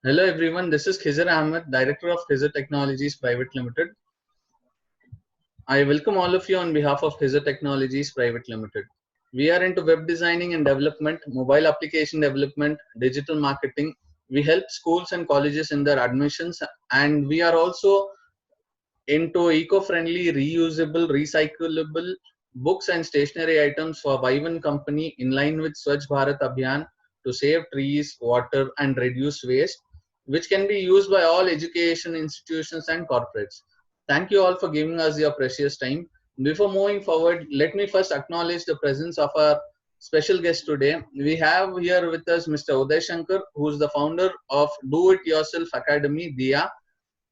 Hello everyone, this is Khizr Ahmed, Director of Khizr Technologies Private Limited. I welcome all of you on behalf of Khizr Technologies Private Limited. We are into web designing and development, mobile application development, digital marketing. We help schools and colleges in their admissions, and we are also into eco-friendly, reusable, recyclable books and stationery items for Vivan Company in line with Swachh Bharat Abhiyan to save trees, water and reduce waste, which can be used by all education institutions and corporates. Thank you all for giving us your precious time. Before moving forward, let me first acknowledge the presence of our special guest today. We have here with us Mr. Uday Shankar, who is the founder of Do It Yourself Academy, DIA,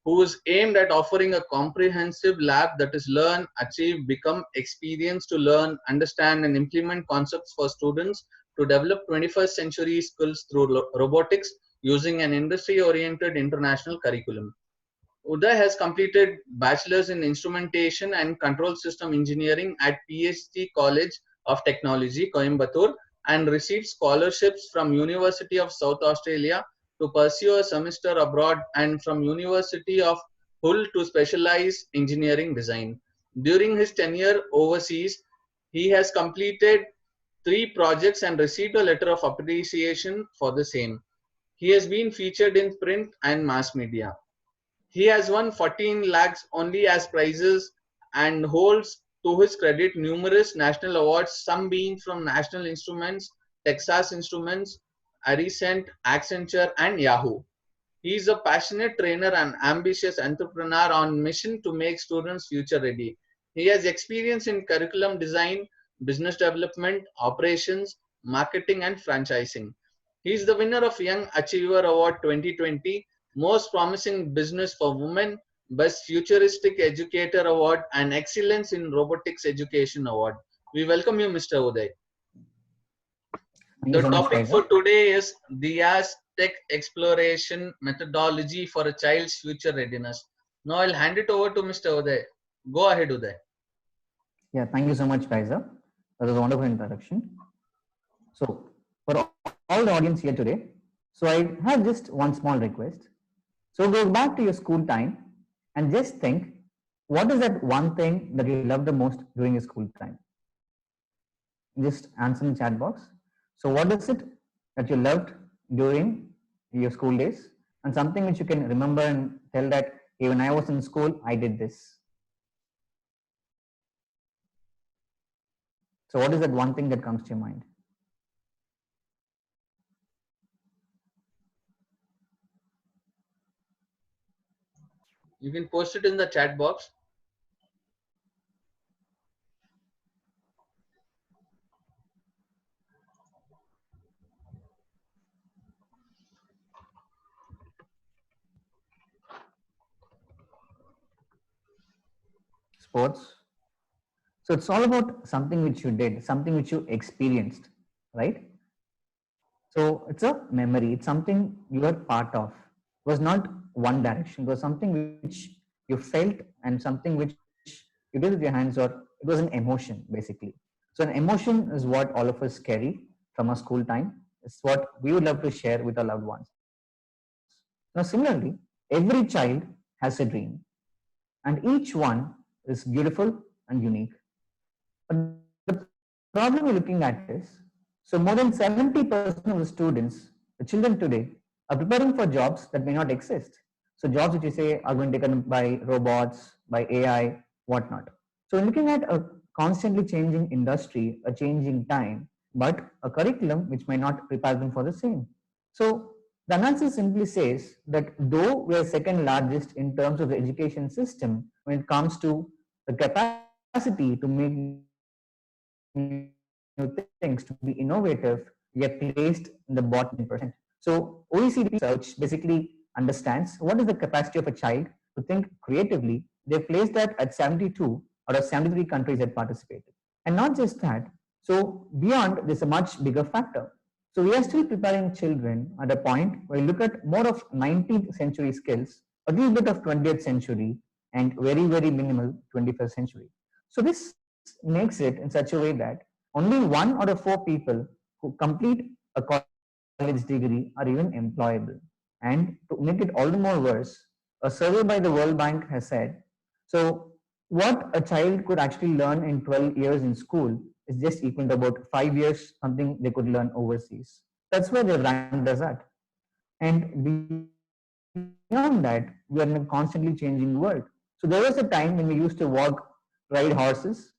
who is aimed at offering a comprehensive lab that is learn, achieve, become, experience to learn, understand, and implement concepts for students to develop 21st century skills through robotics using an industry-oriented international curriculum. Uday has completed bachelor's in instrumentation and control system engineering at PSG College of Technology, Coimbatore, and received scholarships from University of South Australia to pursue a semester abroad and from University of Hull to specialize engineering design. During his tenure overseas, he has completed 3 projects and received a letter of appreciation for the same. He has been featured in print and mass media. He has won 14 lakhs only as prizes and holds to his credit numerous national awards, some being from National Instruments, Texas Instruments, Aricent, Accenture, and Yahoo. He is a passionate trainer and ambitious entrepreneur on mission to make students future ready. He has experience in curriculum design, business development, operations, marketing, and franchising. He is the winner of Young Achiever Award 2020, Most Promising Business for Women, Best Futuristic Educator Award, and Excellence in Robotics Education Award. We welcome you, Mr. Uday. Thank you The so much, topic Kaiser. for today is DIA's Tech Exploration Methodology for a Child's Future Readiness. Now I'll hand it over to Mr. Uday. Go ahead, Uday. Yeah, thank you so much, Kaiser. That was a wonderful introduction. So, for all the audience here today, so I have just one small request. So, go back to your school time and just think, what is that one thing that you love the most during your school time? Just answer in the chat box. So, what is it that you loved during your school days, and something which you can remember and tell that, hey, when I was in school, I did this. So, what is that one thing that comes to your mind? You can post it in the chat box. Sports. So it's all about something which you did, something which you experienced, right? So it's a memory. It's something you were part of. It was not one direction. It was something which you felt and something which you did with your hands, or it was an emotion basically. So an emotion is what all of us carry from our school time. It's what we would love to share with our loved ones. Now similarly, every child has a dream, and each one is beautiful and unique. But the problem we're looking at is, so more than 70% of the students, the children today, are preparing for jobs that may not exist. So jobs which you say are going to be taken by robots, by AI, whatnot. So we're looking at a constantly changing industry, a changing time, but a curriculum which may not prepare them for the same. So the analysis simply says that though we are second largest in terms of the education system when it comes to the capacity to make new things, to be innovative, we are placed in the bottom 10%. So OECD research basically understands what is the capacity of a child to think creatively. They placed that at 72 out of 73 countries that participated. And not just that, so beyond, there's a much bigger factor. So we are still preparing children at a point where we look at more of 19th century skills, a little bit of 20th century, and very, very minimal 21st century. So this makes it in such a way that only 1 out of 4 people who complete a college degree are even employable. And to make it all the more worse, a survey by the World Bank has said, so what a child could actually learn in 12 years in school is just equal to about 5 years, something they could learn overseas. That's where they've ranked us at. And beyond that, we are in a constantly changing world. So there was a time when we used to walk, ride horses,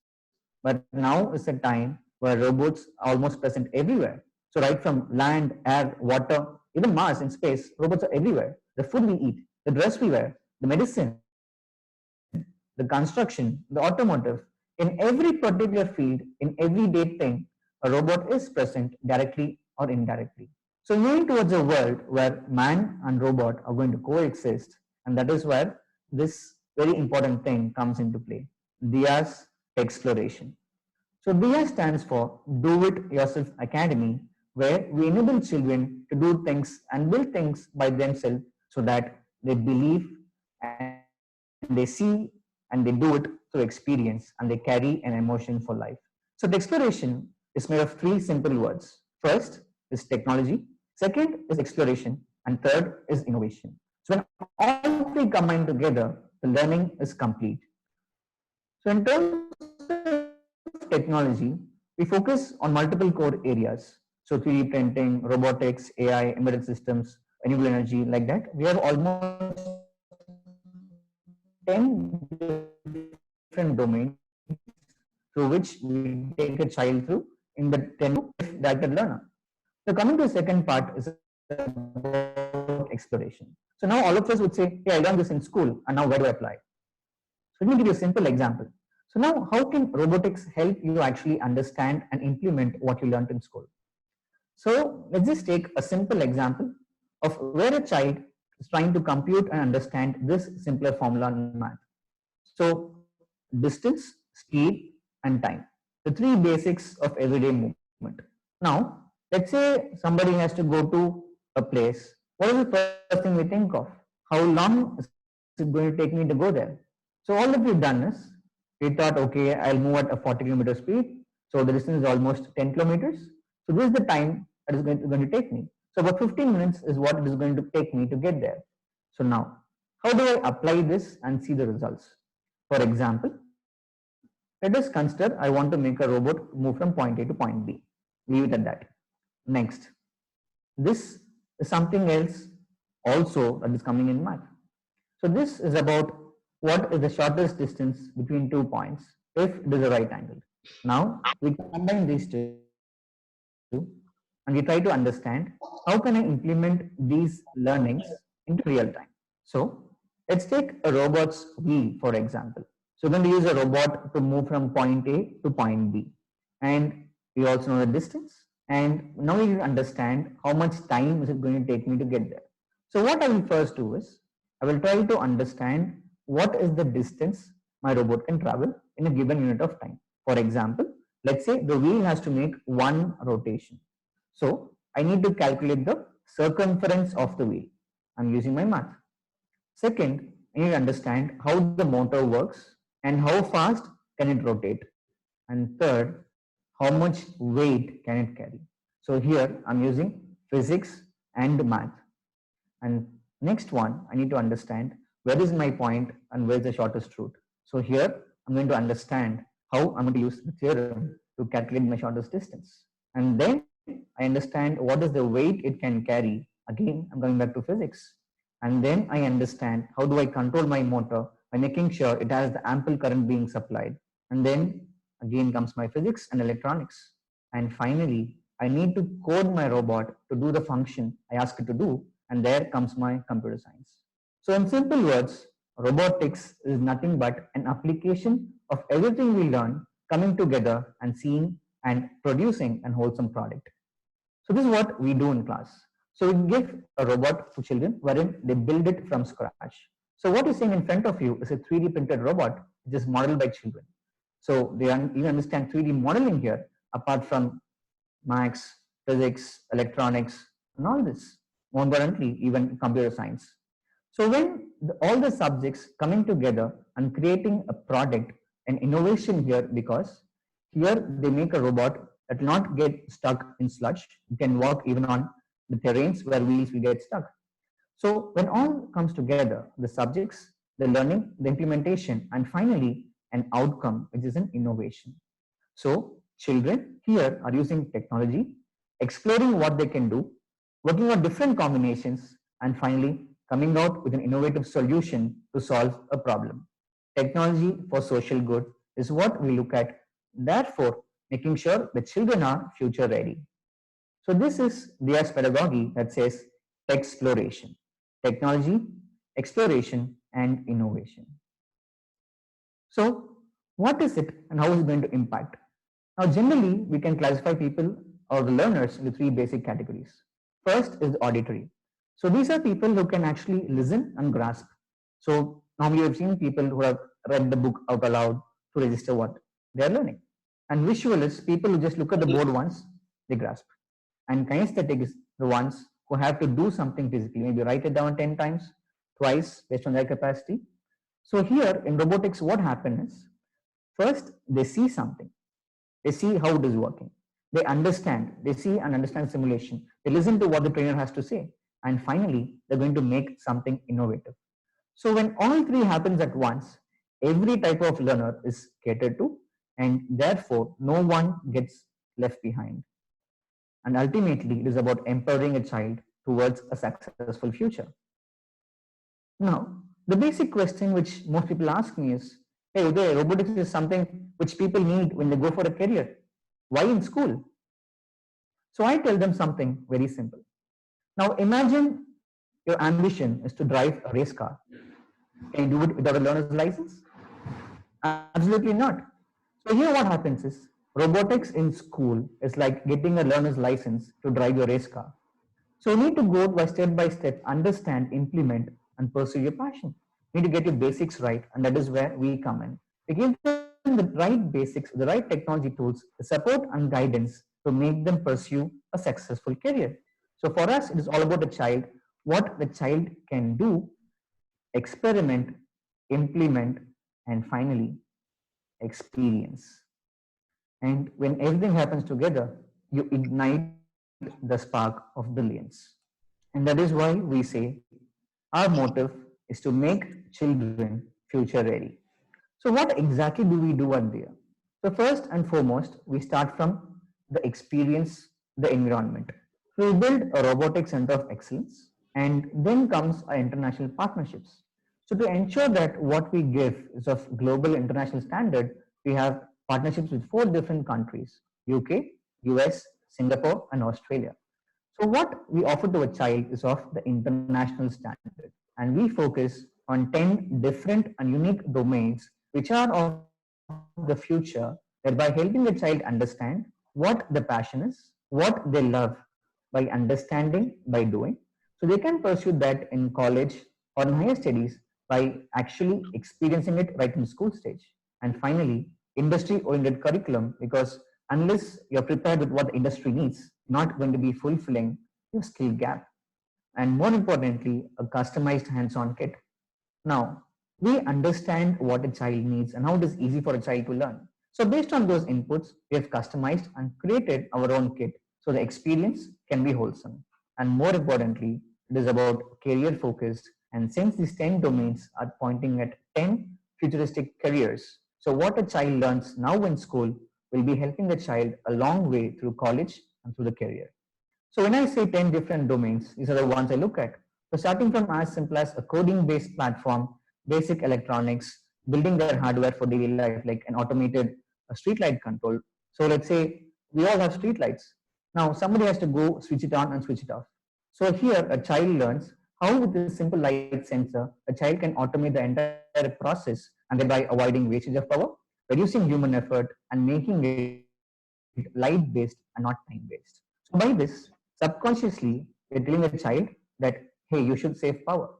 but now is a time where robots are almost present everywhere. So right from land, air, water, even Mars and space, robots are everywhere. The food we eat, the dress we wear, the medicine, the construction, the automotive, in every particular field, in everyday thing, a robot is present directly or indirectly. So moving towards a world where man and robot are going to coexist, and that is where this very important thing comes into play. Dia's Exploration. So DIA stands for Do It Yourself Academy, where we enable children to do things and build things by themselves so that they believe and they see and they do it through experience and they carry an emotion for life. So the exploration is made of three simple words. First is technology, second is exploration, and third is innovation. So when all three combine together, the learning is complete. So in terms of technology, we focus on multiple core areas. So 3D printing, robotics, AI, embedded systems, renewable energy, like that. We have almost 10 different domains through which we take a child through in the 10 directed learner. So coming to the second part is about exploration. So now all of us would say, hey, I learned this in school and now where do I apply? So let me give you a simple example. So now how can robotics help you actually understand and implement what you learned in school? So let's just take a simple example of where a child is trying to compute and understand this simpler formula in math. So distance, speed, and time. The three basics of everyday movement. Now, let's say somebody has to go to a place. What is the first thing we think of? How long is it going to take me to go there? So all that we've done is we thought, okay, I'll move at a 40-kilometer speed. So the distance is almost 10 kilometers. So this is the time that is going to take me. So about 15 minutes is what it is going to take me to get there. So now, how do I apply this and see the results? For example, let us consider I want to make a robot move from point A to point B. Leave it at that. Next, this is something else also that is coming in math. So this is about what is the shortest distance between 2 points if it is a right angle. Now we combine these two and we try to understand how can I implement these learnings into real time. So let's take a robot's wheel for example. So we're going to use a robot to move from point A to point B, and we also know the distance, and now we need to understand how much time is it going to take me to get there. So what I will first do is I will try to understand what is the distance my robot can travel in a given unit of time. For example, let's say the wheel has to make one rotation. So I need to calculate the circumference of the wheel. I'm using my math. Second, I need to understand how the motor works and how fast can it rotate. And third, how much weight can it carry. So here I'm using physics and math. And next one, I need to understand where is my point and where is the shortest route. So here I'm going to understand how I'm going to use the theorem to calculate my shortest distance. And then I understand what is the weight it can carry. Again, I'm going back to physics. And then I understand how do I control my motor by making sure it has the ample current being supplied. And then again comes my physics and electronics. And finally, I need to code my robot to do the function I ask it to do, and there comes my computer science. So in simple words, robotics is nothing but an application of everything we learn coming together and seeing and producing an wholesome product. So this is what we do in class. So we give a robot to children wherein they build it from scratch. So what you're seeing in front of you is a 3D printed robot which is modeled by children. So they even understand 3D modeling here apart from maths, physics, electronics, and all this. More importantly, even computer science. So when all the subjects coming together and creating a product, an innovation here, because here they make a robot that will not get stuck in sludge. It can walk even on the terrains where wheels will get stuck. So when all comes together, the subjects, the learning, the implementation, and finally an outcome, which is an innovation. So children here are using technology, exploring what they can do, working on different combinations, and finally coming out with an innovative solution to solve a problem. Technology for social good is what we look at, therefore making sure the children are future ready. So this is Dia's pedagogy that says exploration, technology, exploration, and innovation. So what is it and how is it going to impact? Now generally we can classify people or the learners into three basic categories. First is the auditory. So these are people who can actually listen and grasp. So normally you've seen people who have read the book out aloud to register what they are learning. And visual is people who just look at the board once, they grasp. And kinesthetic is the ones who have to do something physically, maybe write it down 10 times, twice based on their capacity. So here in robotics, what happens is first they see something, they see how it is working, they understand, they see and understand simulation, they listen to what the trainer has to say, and finally they're going to make something innovative. So when all three happens at once, every type of learner is catered to, and therefore no one gets left behind. And ultimately, it is about empowering a child towards a successful future. Now, the basic question which most people ask me is, hey, Uday, robotics is something which people need when they go for a career. Why in school? So I tell them something very simple. Now, imagine your ambition is to drive a race car. Can you do it without a learner's license? Absolutely not. So here what happens is robotics in school is like getting a learner's license to drive your race car. So you need to go by step, understand, implement, and pursue your passion. You need to get your basics right, and that is where we come in. We give them the right basics, the right technology tools, the support and guidance to make them pursue a successful career. So for us, it is all about the child, what the child can do, experiment, implement, and finally experience. And when everything happens together, you ignite the spark of brilliance. And that is why we say our motive is to make children future ready. So what exactly do we do at there? So first and foremost, we start from the experience, the environment. So we build a robotic center of excellence, and then comes our international partnerships. So to ensure that what we give is of global international standard, we have partnerships with 4 different countries: UK, US, Singapore, and Australia. So what we offer to a child is of the international standard, and we focus on 10 different and unique domains which are of the future, thereby helping the child understand what the passion is, what they love by understanding, by doing. So they can pursue that in college or in higher studies by actually experiencing it right in school stage. And finally, industry-oriented curriculum, because unless you're prepared with what the industry needs, not going to be fulfilling your skill gap. And more importantly, a customized hands-on kit. Now, we understand what a child needs and how it is easy for a child to learn. So based on those inputs, we have customized and created our own kit so the experience can be wholesome. And more importantly, it is about career focused. And since these 10 domains are pointing at 10 futuristic careers, so what a child learns now in school will be helping the child a long way through college and through the career. So when I say 10 different domains, these are the ones I look at. So starting from as simple as a coding-based platform, basic electronics, building their hardware for daily life, like an automated street light control. So let's say we all have street lights. Now somebody has to go switch it on and switch it off. So here a child learns how with this simple light sensor, a child can automate the entire process and thereby avoiding wastage of power, reducing human effort, and making it light based and not time based. So by this, subconsciously, we're telling the child that, hey, you should save power.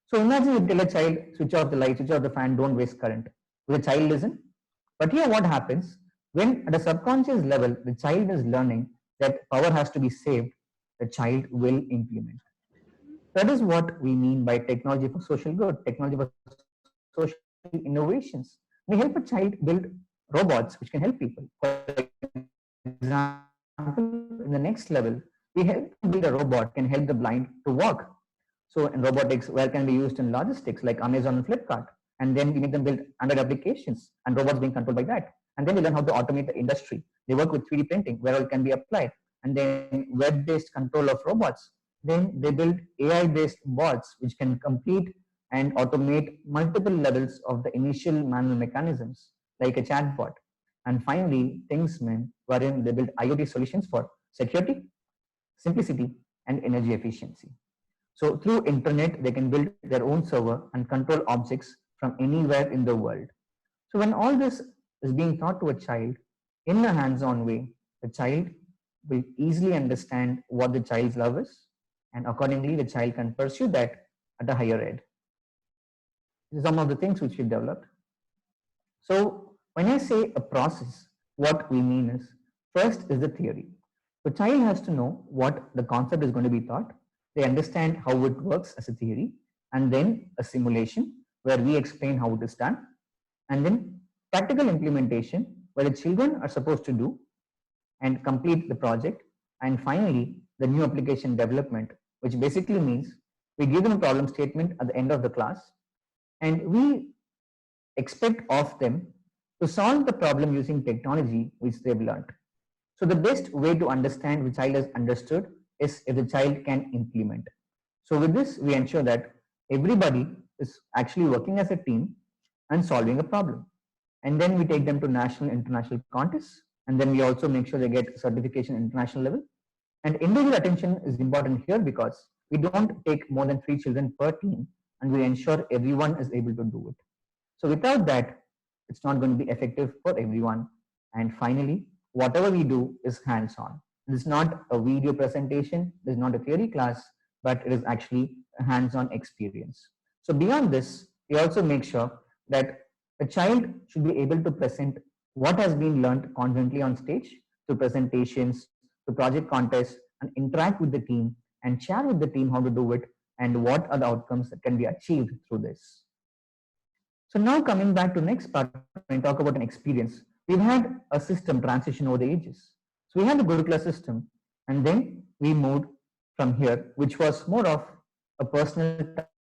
So imagine you tell a child, switch off the light, switch off the fan, don't waste current. Will the child listen? But here what happens, when at a subconscious level, the child is learning that power has to be saved, the child will implement. That is what we mean by technology for social good, technology for social innovations. We help a child build robots which can help people. For example, in the next level, we help build a robot can help the blind to walk. So So in robotics, where can be used in logistics like Amazon and Flipkart? And then we make them build Android applications and robots being controlled by that. And then we learn how to automate the industry. They work with 3D printing where it can be applied. And then web-based control of robots. Then they build AI-based bots which can complete and automate multiple levels of the initial manual mechanisms like a chatbot. And finally, Thingsman, wherein they build IoT solutions for security, simplicity, and energy efficiency. So through internet, they can build their own server and control objects from anywhere in the world. So when all this is being taught to a child in a hands-on way, the child will easily understand what the child's love is, and accordingly, the child can pursue that at a higher ed. These are some of the things which we developed. So when I say a process, what we mean is first is the theory. The child has to know what the concept is going to be taught. They understand how it works as a theory, and then a simulation where we explain how it is done, and then practical implementation where the children are supposed to do and complete the project, and finally the new application development, which basically means we give them a problem statement at the end of the class and we expect of them to solve the problem using technology which they've learned. So the best way to understand the child has understood is if the child can implement. So with this, we ensure that everybody is actually working as a team and solving a problem. And then we take them to national, international contests. And then we also make sure they get certification international level. And individual attention is important here because we don't take more than 3 children per team and we ensure everyone is able to do it. So without that, it's not going to be effective for everyone. And finally, whatever we do is hands-on. This is not a video presentation, this is not a theory class, but it is actually a hands-on experience. So beyond this, we also make sure that a child should be able to present what has been learned confidently on stage through presentations, to project contests, and interact with the team and share with the team how to do it and what are the outcomes that can be achieved through this. So now coming back to next part, when we talk about an experience, we've had a system transition over the ages. So we had the Gurukula system, and then we moved from here, which was more of a personal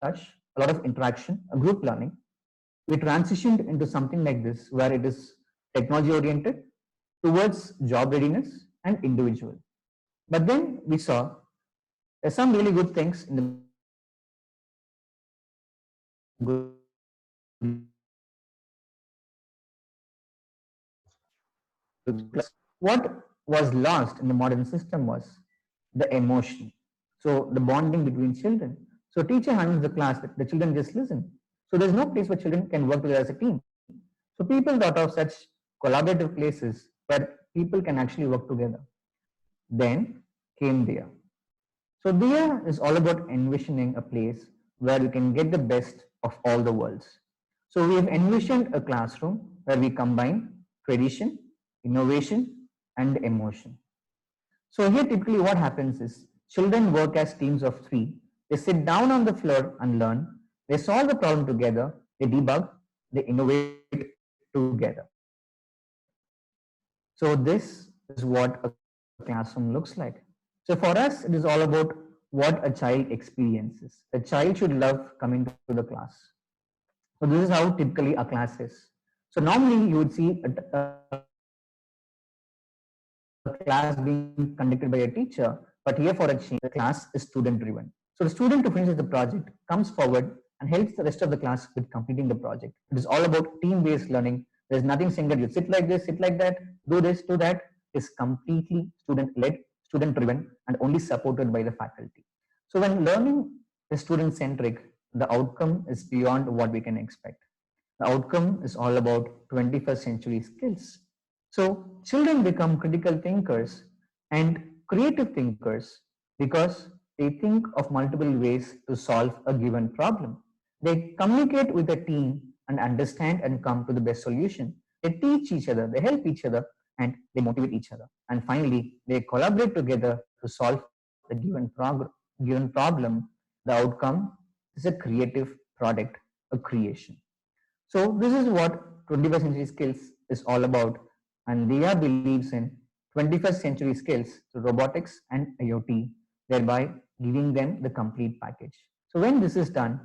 touch, a lot of interaction, a group learning. We transitioned into something like this, where it is technology oriented towards job readiness and individual. But then we saw there's some really good things in the what was lost in the modern system was the emotion. So the bonding between children. So teacher handles the class, the children just listen. So there's no place where children can work together as a team. So people thought of such collaborative places where people can actually work together. Then came Dia. So Dia is all about envisioning a place where we can get the best of all the worlds. So we have envisioned a classroom where we combine tradition, innovation, and emotion. So here typically what happens is children work as teams of 3. They sit down on the floor and learn. They solve the problem together. They debug. They innovate together. So this is what a classroom looks like. So for us, it is all about what a child experiences. The child should love coming to the class. So this is how typically a class is. So normally you would see a class being conducted by a teacher, but here for a change, the class is student driven. So the student who finishes the project comes forward and helps the rest of the class with completing the project. It is all about team-based learning. There's nothing saying that you sit like this, sit like that, do this, do that. It's completely student-led, student-driven, and only supported by the faculty. So when learning is student-centric, the outcome is beyond what we can expect. The outcome is all about 21st century skills. So children become critical thinkers and creative thinkers because they think of multiple ways to solve a given problem. They communicate with a team and understand and come to the best solution. They teach each other, they help each other, and they motivate each other. And finally, they collaborate together to solve the given problem. The outcome is a creative product, a creation. So this is what 21st century skills is all about, and Dia believes in 21st century skills, so robotics and IoT, thereby giving them the complete package. So when this is done,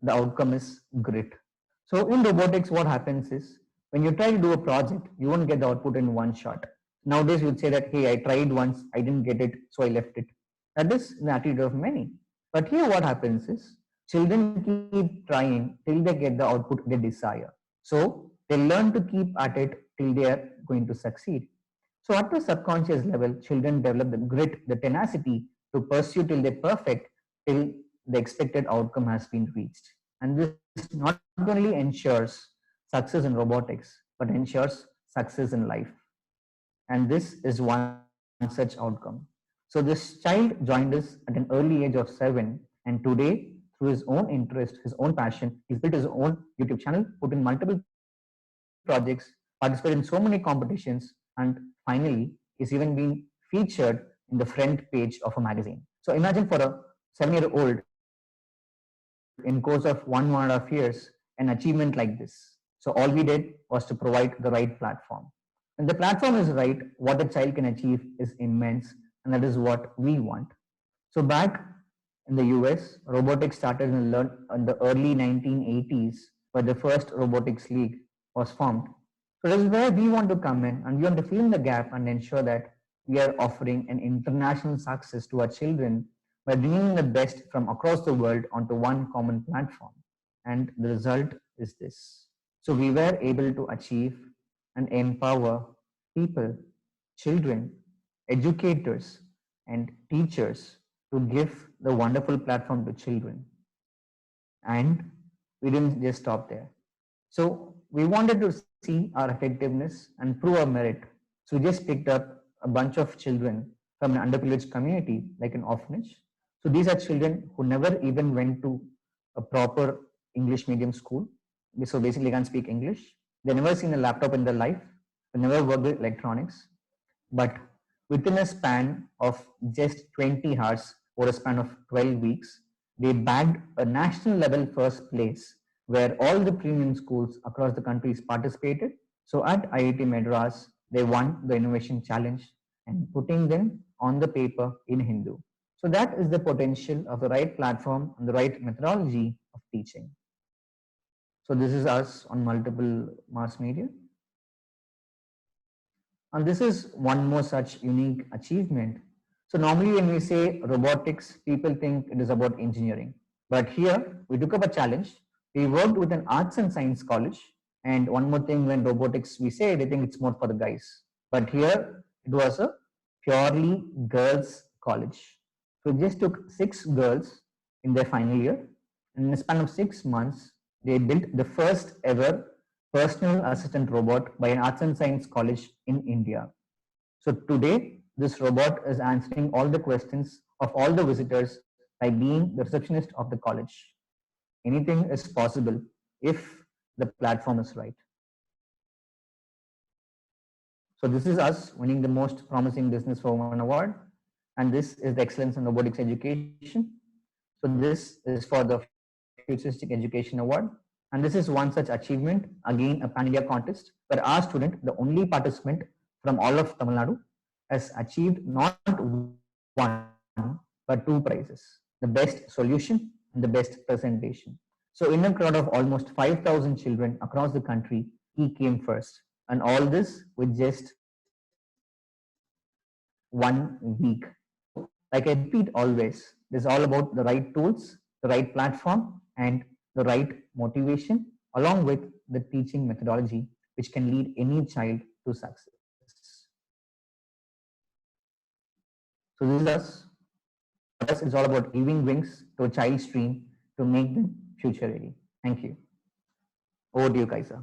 the outcome is grit. So in robotics, what happens is when you try to do a project, you won't get the output in one shot. Nowadays, you'd say that, hey, I tried once, I didn't get it, so I left it. That is the attitude of many. But here, what happens is children keep trying till they get the output they desire. So they learn to keep at it till they are going to succeed. So at the subconscious level, children develop the grit, the tenacity to pursue till they're perfect, till the expected outcome has been reached. And this not only ensures success in robotics, but ensures success in life. And this is one such outcome. So this child joined us at an early age of 7, and today, through his own interest, his own passion, he's built his own YouTube channel, put in multiple projects, participated in so many competitions, and finally is even being featured in the front page of a magazine. So imagine for a 7-year-old in course of 1.5 years, an achievement like this. So all we did was to provide the right platform. When the platform is right, what a child can achieve is immense, and that is what we want. So back in the US, robotics started in the early 1980s, where the first robotics league was formed. So this is where we want to come in, and we want to fill in the gap and ensure that we are offering an international success to our children by bringing the best from across the world onto one common platform. And the result is this. So we were able to achieve and empower people, children, educators, and teachers to give the wonderful platform to children. And we didn't just stop there. So we wanted to see our effectiveness and prove our merit. So we just picked up a bunch of children from an underprivileged community, like an orphanage. So these are children who never even went to a proper English medium school. So basically, can't speak English. They never seen a laptop in their life. They never worked with electronics. But within a span of just 20 hours or a span of 12 weeks, they bagged a national level first place where all the premium schools across the countries participated. So at IIT Madras, they won the innovation challenge and putting them on the paper in Hindu. So that is the potential of the right platform and the right methodology of teaching. So this is us on multiple mass media. And this is one more such unique achievement. So normally when we say robotics, people think it is about engineering. But here we took up a challenge. We worked with an arts and science college. And one more thing, when robotics we say, they think it's more for the guys. But here it was a purely girls college. So we just took 6 girls in their final year. And in a span of 6 months, they built the first ever personal assistant robot by an arts and science college in India. So today, this robot is answering all the questions of all the visitors by being the receptionist of the college. Anything is possible if the platform is right. So this is us winning the most promising business for women award, and this is the excellence in robotics education. So this is for the futuristic education award, and this is one such achievement, again a pan-India contest, where our student, the only participant from all of Tamil Nadu, has achieved not one but 2 prizes: the best solution and the best presentation. So in a crowd of almost 5,000 children across the country, he came first, and all this with just 1 week. So like I repeat always, this is all about the right tools, the right platform, and the right motivation, along with the teaching methodology, which can lead any child to success. So this is us. For us, it's all about giving wings to a child's dream to make them future ready. Thank you. Over to you, Kaisa.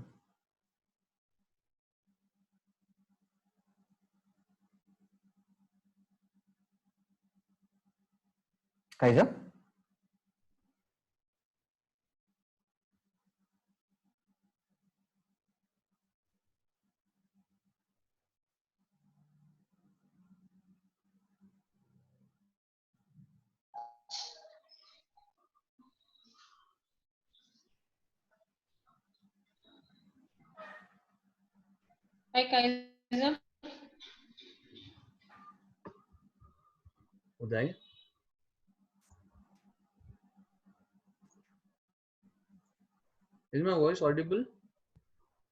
Kaisa? Hi, Kaiser. Uday? Is my voice audible?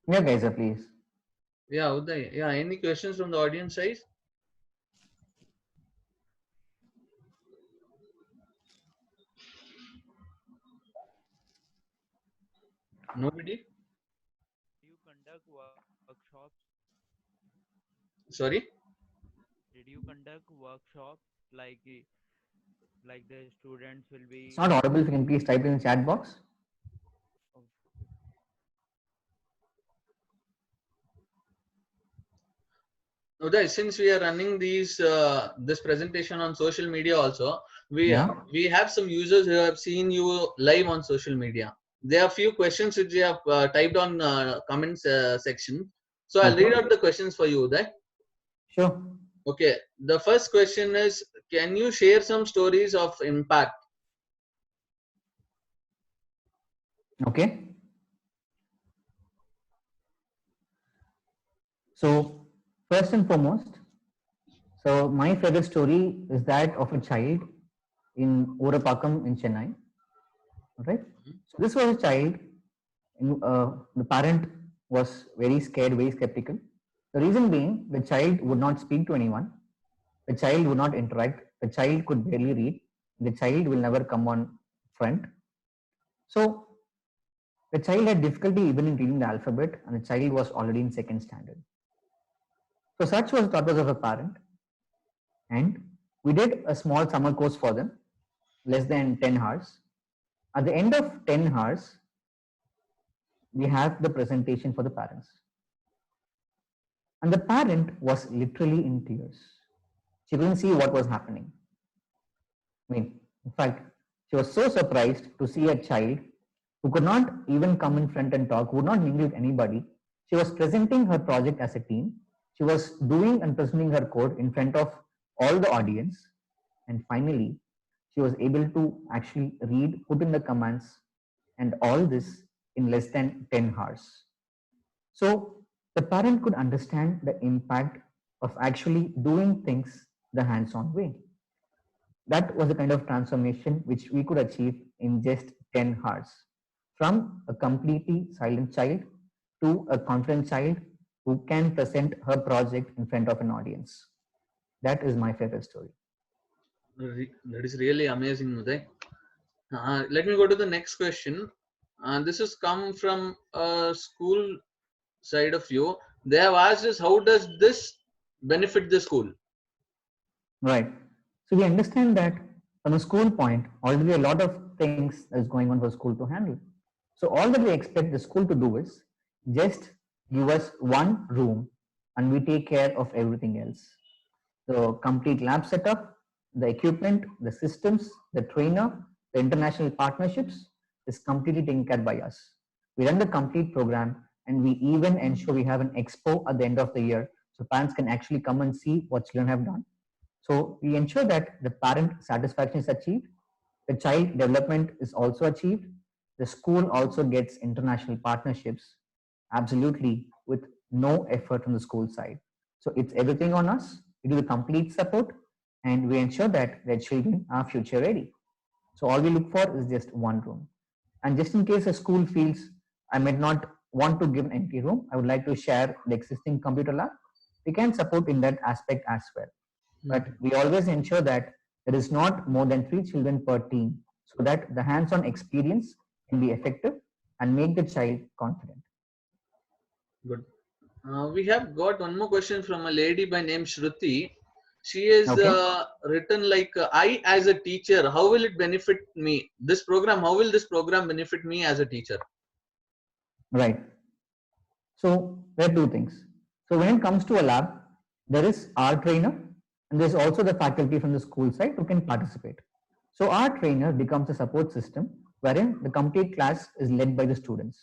Yeah, guys, please. Yeah, Uday. Yeah, any questions from the audience side? Nobody? you conduct workshops? Sorry? Did you conduct workshops like the students will It's be not audible. If you can please type it in the chat box. oh, Uday, since we are running this presentation on social media also, Yeah. we have some users who have seen you live on social media. There are few questions which we have typed on comments section. So I'll Okay. read out the questions for you, Uday. Sure. Okay, the first question is, can you share some stories of impact? Okay. So first and foremost, so my favorite story is that of a child in Urapakam in Chennai. Right. So this was a child. The parent was very scared, very skeptical. The reason being, the child would not speak to anyone. The child would not interact. The child could barely read. The child will never come on front. So the child had difficulty even in reading the alphabet, and the child was already in second standard. So such was the purpose of a parent, and we did a small summer course for them, less than 10 hours. At the end of 10 hours, we have the presentation for the parents. And the parent was literally in tears. She couldn't see what was happening. I mean, in fact, she was so surprised to see a child who could not even come in front and talk, would not mingle with anybody. She was presenting her project as a team. She was doing and presenting her code in front of all the audience. And finally, she was able to actually read, put in the commands, and all this in less than 10 hours. So the parent could understand the impact of actually doing things the hands on way. That was the kind of transformation which we could achieve in just 10 hours. From a completely silent child to a confident child who can present her project in front of an audience. That is my favorite story. That is really amazing, Uday. Let me go to the next question. This has come from a school side of you. They have asked us, how does this benefit the school? Right. So we understand that from a school point, already a lot of things is going on for school to handle. So all that we expect the school to do is just give us one room and we take care of everything else. The complete lab setup, the equipment, the systems, the trainer, the international partnerships is completely taken care by us. We run the complete program and we even ensure we have an expo at the end of the year so parents can actually come and see what children have done. So we ensure that the parent satisfaction is achieved, the child development is also achieved, the school also gets international partnerships, absolutely with no effort on the school side. So it's everything on us. We do the complete support and we ensure that their children are future ready. So all we look for is just one room. And just in case a school feels I might not want to give an empty room, I would like to share the existing computer lab. We can support in that aspect as well. But we always ensure that there is not more than 3 children per team so that the hands-on experience can be effective and make the child confident. Good. We have got one more question from a lady by name Shruti. She is Okay. written like, I as a teacher, how will it benefit me? This program, how will this program benefit me as a teacher? Right. So there are two things. So when it comes to a lab, there is our trainer and there's also the faculty from the school side who can participate. So our trainer becomes a support system wherein the complete class is led by the students.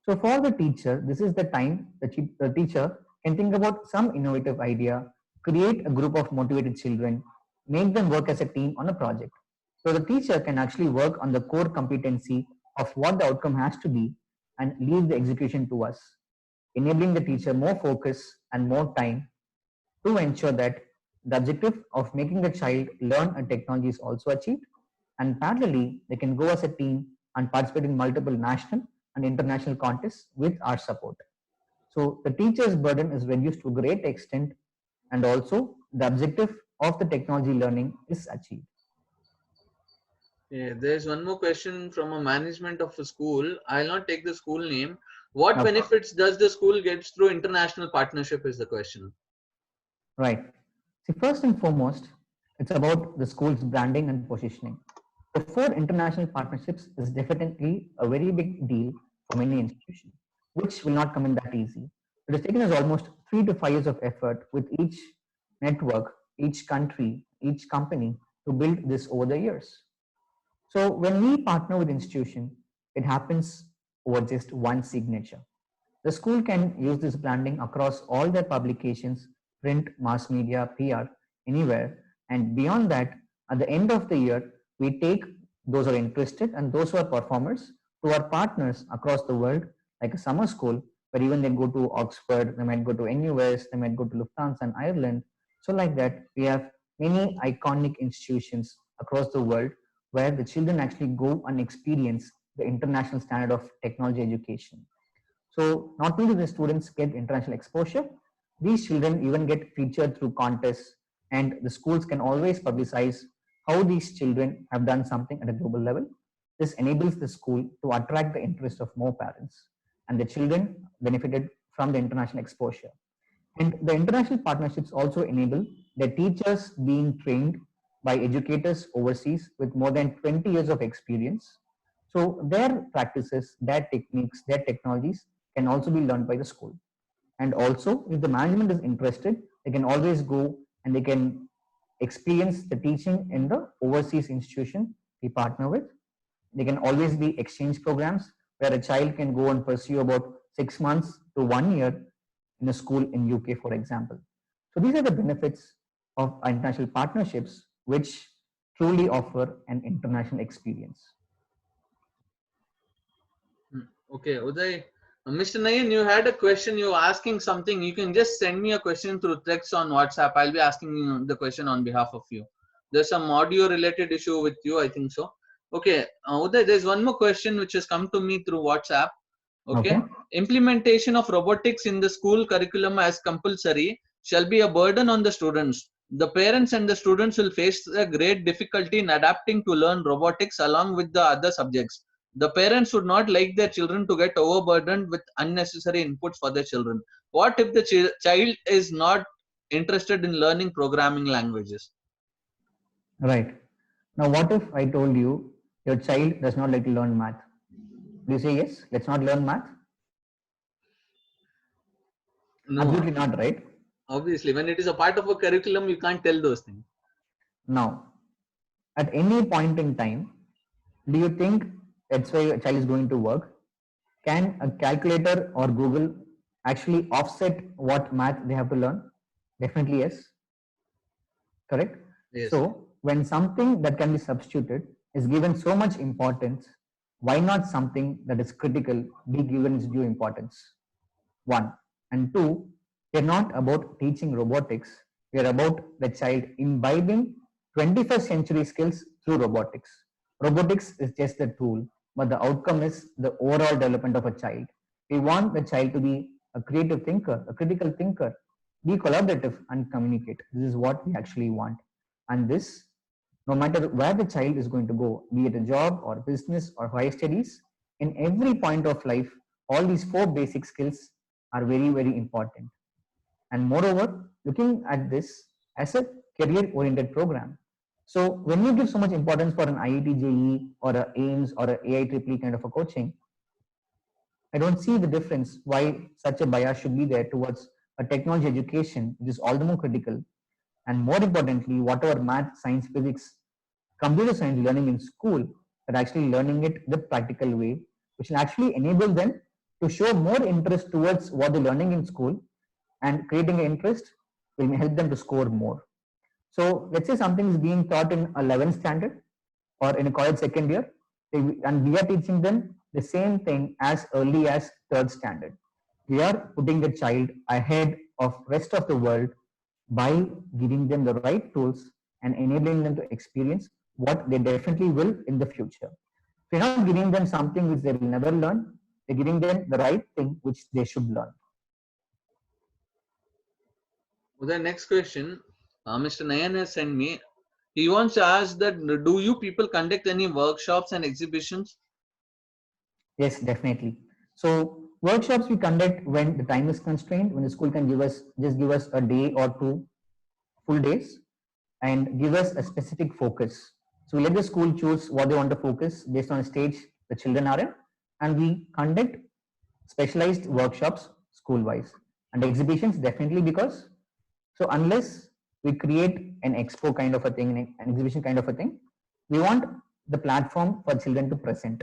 So for the teacher, this is the time that the teacher can think about some innovative idea, create a group of motivated children, make them work as a team on a project. So the teacher can actually work on the core competency of what the outcome has to be and leave the execution to us, enabling the teacher more focus and more time to ensure that the objective of making the child learn a technology is also achieved. And parallelly, they can go as a team and participate in multiple national and international contests with our support. So the teacher's burden is reduced to a great extent, and also the objective of the technology learning is achieved. Yeah, there's one more question from a management of a school. I'll not take the school name. What Okay. benefits does the school get through international partnership is the question. Right. See, first and foremost, it's about the school's branding and positioning. So, for international partnerships is definitely a very big deal for many institutions, which will not come in that easy. It has taken us almost 3 to 5 years of effort with each network, each country, each company to build this over the years. So, when we partner with institution, it happens over just one signature. The school can use this branding across all their publications, print, mass media, PR, anywhere. And beyond that, at the end of the year, we take those who are interested and those who are performers to our partners across the world, like a summer school, where even they go to Oxford, they might go to NUS, they might go to Lufthansa and Ireland. So, like that, we have many iconic institutions across the world where the children actually go and experience the international standard of technology education. So not only do the students get international exposure, these children even get featured through contests, and the schools can always publicize how these children have done something at a global level. This enables the school to attract the interest of more parents, and the children benefited from the international exposure. And the international partnerships also enable the teachers being trained by educators overseas with more than 20 years of experience. So their practices, their techniques, their technologies can also be learned by the school. And also, if the management is interested, they can always go and they can experience the teaching in the overseas institution we partner with. They can always be exchange programs where a child can go and pursue about 6 months to 1 year in a school in UK, for example. So these are the benefits of international partnerships, which truly offer an international experience. Okay, Uday. Mr. Nayan, you had a question. You were asking something. You can just send me a question through text on WhatsApp. I'll be asking you the question on behalf of you. There's some audio related issue with you, I think so. Okay, Uday, there's one more question which has come to me through WhatsApp. Okay. Implementation of robotics in the school curriculum as compulsory shall be a burden on the students. The parents and the students will face a great difficulty in adapting to learn robotics along with the other subjects. The parents would not like their children to get overburdened with unnecessary inputs for their children. What if the child is not interested in learning programming languages? Right. Now, what if I told you your child does not like to learn math? Do you say yes? Let's not learn math? No, Absolutely not, right? obviously, when it is a part of a curriculum, you can't tell those things. Now, at any point in time, do you think that's why a child is going to work? Can a calculator or Google actually offset what math they have to learn? Definitely yes. Correct? Yes. So, when something that can be substituted is given so much importance, why not something that is critical be given its due importance? One. And two, we are not about teaching robotics, we are about the child imbibing 21st century skills through robotics. Robotics is just a tool, but the outcome is the overall development of a child. We want the child to be a creative thinker, a critical thinker, be collaborative and communicate. This is what we actually want. And this, no matter where the child is going to go, be it a job or business or higher studies, in every point of life, all these four basic skills are very, very important. And moreover, looking at this as a career oriented program. So when you give so much importance for an IIT JEE or a AIMS or a AIEEE kind of a coaching, I don't see the difference why such a bias should be there towards a technology education, which is all the more critical. And more importantly, whatever math, science, physics, computer science learning in school, they're actually learning it the practical way, which will actually enable them to show more interest towards what they're learning in school, and creating an interest will help them to score more. So let's say something is being taught in 11th standard or in a college second year, and we are teaching them the same thing as early as third standard. We are putting the child ahead of rest of the world by giving them the right tools and enabling them to experience what they definitely will in the future. If you're not giving them something which they will never learn, They're giving them the right thing which they should learn. The next question, Mr. Nayan has sent me. He wants to ask that do you people conduct any workshops and exhibitions? Yes, definitely. So workshops we conduct when the time is constrained, when the school can give us a day or two full days and give us a specific focus. So we let the school choose what they want to focus based on the stage the children are in, and we conduct specialized workshops school wise and exhibitions definitely, because so unless we create an expo kind of a thing, an exhibition kind of a thing, we want the platform for children to present,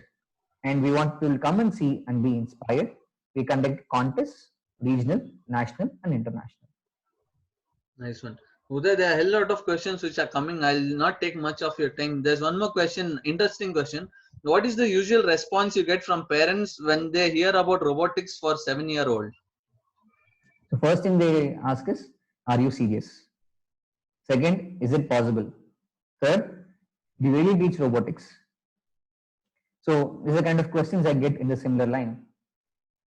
and we want to come and see and be inspired. We conduct contests, regional, national, and international. Nice one. Uday, there are a hell lot of questions which are coming. I'll not take much of your time. There's one more question, interesting question. What is the usual response you get from parents when they hear about robotics for 7-year-old? So first thing they ask is, are you serious? Second, is it possible? Third, do you really teach robotics? So these are kind of questions I get in the similar line.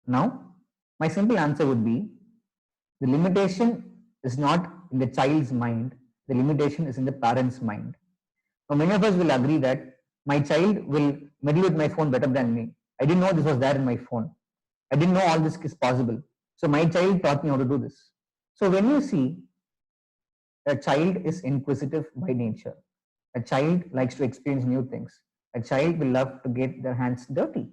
Now, my simple answer would be, the limitation is not in the child's mind, the limitation is in the parent's mind. Now, many of us will agree that my child will meddle with my phone better than me. I didn't know this was there in my phone. I didn't know all this is possible. So my child taught me how to do this. So when you see a child is inquisitive by nature, a child likes to experience new things, a child will love to get their hands dirty.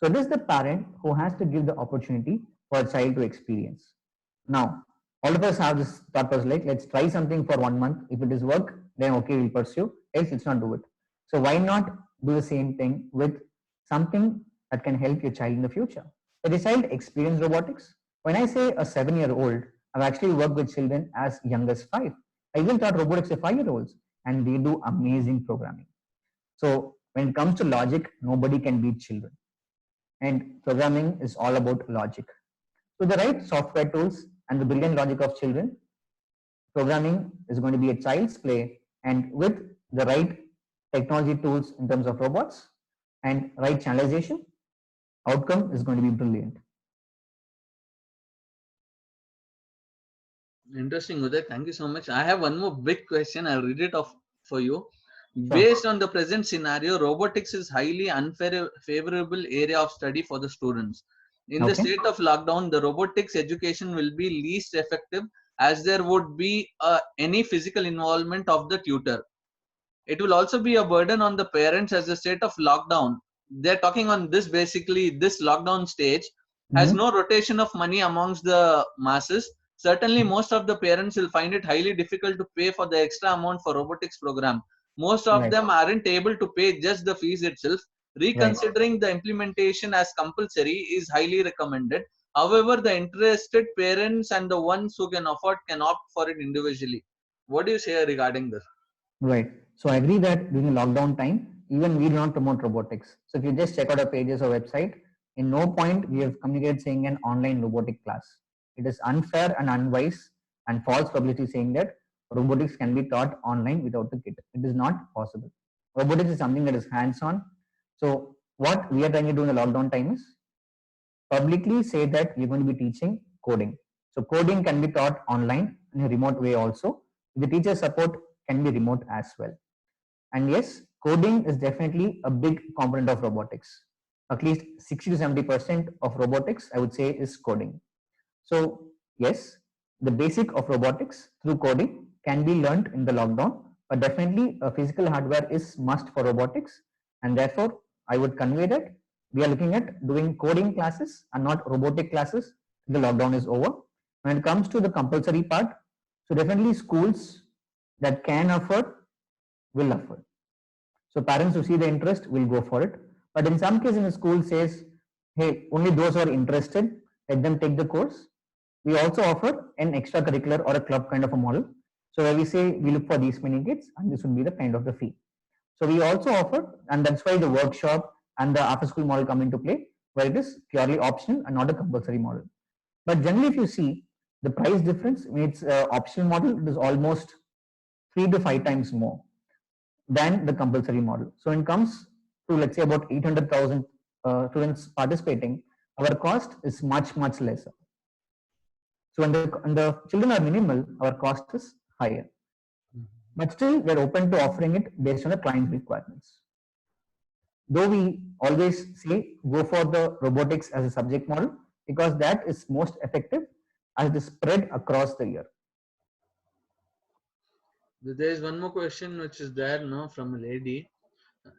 So it is the parent who has to give the opportunity for a child to experience. Now, all of us have this thought process like, let's try something for 1 month. If it is work, then okay, we'll pursue. Else, let's not do it. So why not do the same thing with something that can help your child in the future? Let the child experience robotics. When I say a 7-year-old, I've actually worked with children as young as 5. I even taught robotics to 5-year-olds, and they do amazing programming. So when it comes to logic, nobody can beat children. And programming is all about logic. So the right software tools and the brilliant logic of children, programming is going to be a child's play, and with the right technology tools in terms of robots and right channelization, outcome is going to be brilliant. Interesting, Uday. Thank you so much. I have one more big question. I'll read it off for you. Sure. Based on the present scenario, robotics is highly unfavorable area of study for the students. In the state of lockdown, the robotics education will be least effective as there would be any physical involvement of the tutor. It will also be a burden on the parents as the state of lockdown. They're talking on this basically, this lockdown stage has no rotation of money amongst the masses. Certainly, most of the parents will find it highly difficult to pay for the extra amount for robotics program. Most of them aren't able to pay just the fees itself. Reconsidering the implementation as compulsory is highly recommended. However, the interested parents and the ones who can afford can opt for it individually. What do you say regarding this? Right. So I agree that during the lockdown time, even we do not promote robotics. So if you just check out our pages or website, in no point we have communicated saying an online robotic class. It is unfair and unwise and false publicity saying that robotics can be taught online without the kit. It is not possible. Robotics is something that is hands-on. So what we are trying to do in the lockdown time is publicly say that we're going to be teaching coding. So coding can be taught online in a remote way also. The teacher support can be remote as well. And yes, coding is definitely a big component of robotics. At least 60 to 70% of robotics, I would say, is coding. So yes, the basic of robotics through coding can be learned in the lockdown, but definitely a physical hardware is must for robotics. And therefore, I would convey that we are looking at doing coding classes and not robotic classes. The lockdown is over. When it comes to the compulsory part, so definitely schools that can afford will afford. So parents who see the interest will go for it. But in some cases, the school says, hey, only those who are interested, let them take the course. We also offer an extracurricular or a club kind of a model. So where we say we look for these many kids and this would be the kind of the fee. So we also offer, and that's why the workshop and the after school model come into play, where it is purely optional and not a compulsory model. But generally, if you see the price difference, when it's an optional model, it is almost 3 to 5 times more than the compulsory model. So when it comes to let's say about 800,000 students participating, our cost is much lesser. So when the children are minimal, our cost is higher. But still, we're open to offering it based on the client requirements. Though we always say go for the robotics as a subject model because that is most effective as it is spread across the year. There is one more question which is there now from a lady.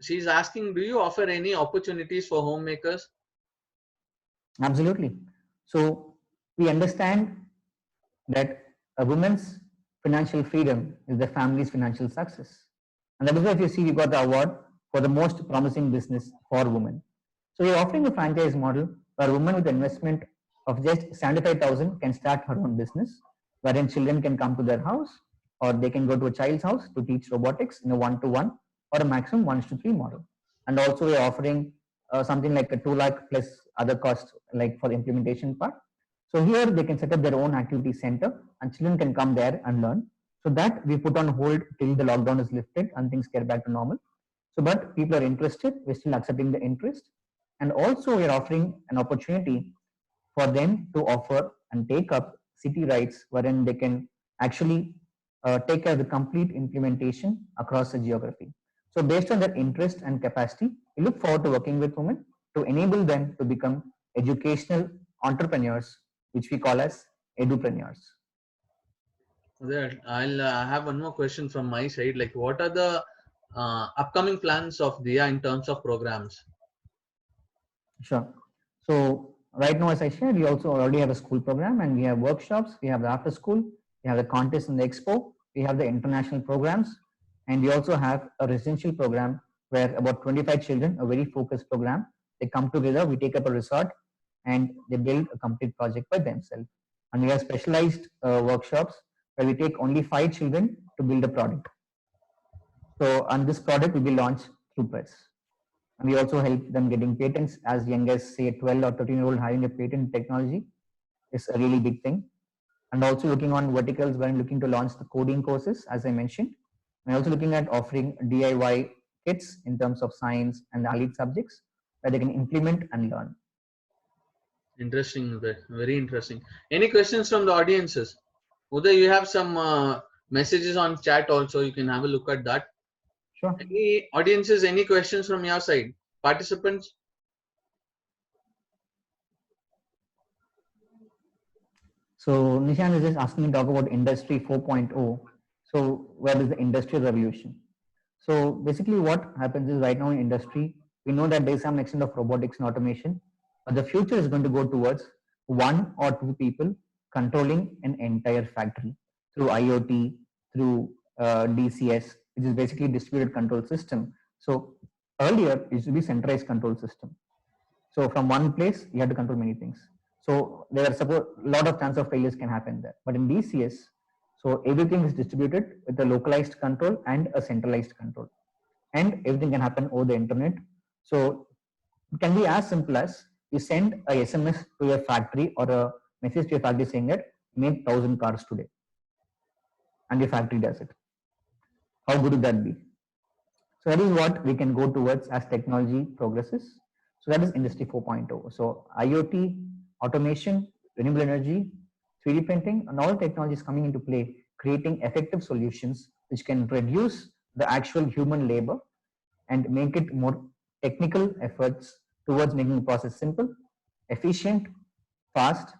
She's asking, do you offer any opportunities for homemakers? Absolutely. So we understand that a woman's financial freedom is the family's financial success. And that is why if you see we got the award for the most promising business for women. So we are offering a franchise model where a woman with an investment of just 75,000 can start her own business, wherein children can come to their house or they can go to a child's house to teach robotics in a 1-to-1 or a maximum 1:3 model. And also we are offering something like a 2 lakh plus other costs like for the implementation part. So here they can set up their own activity center and children can come there and learn. So that we put on hold till the lockdown is lifted and things get back to normal. So but people are interested, we're still accepting the interest. And also we're offering an opportunity for them to offer and take up city rights wherein they can actually take care of the complete implementation across the geography. So based on their interest and capacity, we look forward to working with women to enable them to become educational entrepreneurs, which we call as edupreneurs. There, I'll have one more question from my side. Like, what are the upcoming plans of DIA in terms of programs? Sure. So right now, as I shared, we also already have a school program and we have workshops, we have the after school, we have the contest and the expo, we have the international programs, and we also have a residential program where about 25 children, a very focused program, they come together, we take up a resort and they build a complete project by themselves. And we have specialized workshops where we take only 5 children to build a product. So, and this product will be launched through press. And we also help them getting patents as young as say 12 or 13-year-old having a patent technology is a really big thing. And also looking on verticals when looking to launch the coding courses, as I mentioned. And also looking at offering DIY kits in terms of science and the allied subjects where they can implement and learn. Interesting, Uday. Very interesting. Any questions from the audiences? Uday, you have some messages on chat also. You can have a look at that. Sure. Any audiences, any questions from your side? Participants? So Nishan is just asking me to talk about Industry 4.0. So where is the industrial revolution? So basically what happens is right now in industry, we know that there is some extent of robotics and automation, but the future is going to go towards 1 or 2 people controlling an entire factory through IoT, through DCS, which is basically distributed control system. So earlier it used to be centralized control system. So from one place you have to control many things. So there are a lot of chance of failures can happen there. But in DCS, so everything is distributed with a localized control and a centralized control, and everything can happen over the internet. So it can be as simple as you send a SMS to your factory or a message to your factory saying that make 1,000 cars today, and your factory does it. How good would that be? So that is what we can go towards as technology progresses. So that is Industry 4.0. So IoT, automation, renewable energy, 3D printing, and all technologies coming into play, creating effective solutions which can reduce the actual human labor and make it more technical efforts towards making the process simple, efficient, fast,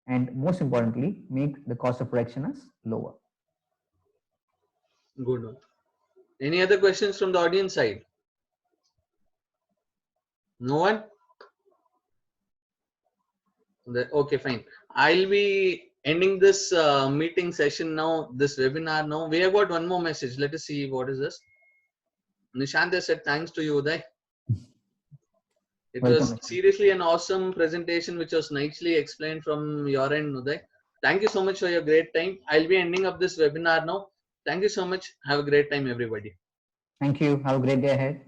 and most importantly, make the cost of production as lower. Good one. Any other questions from the audience side? No one? Okay, fine. I'll be ending this meeting session now, this webinar now. We have got one more message. Let us see what is this. Nishant said thanks to you, Uday. It was seriously an awesome presentation which was nicely explained from your end, Uday. Thank you so much for your great time. I'll be ending up this webinar now. Thank you so much. Have a great time, everybody. Thank you. Have a great day ahead.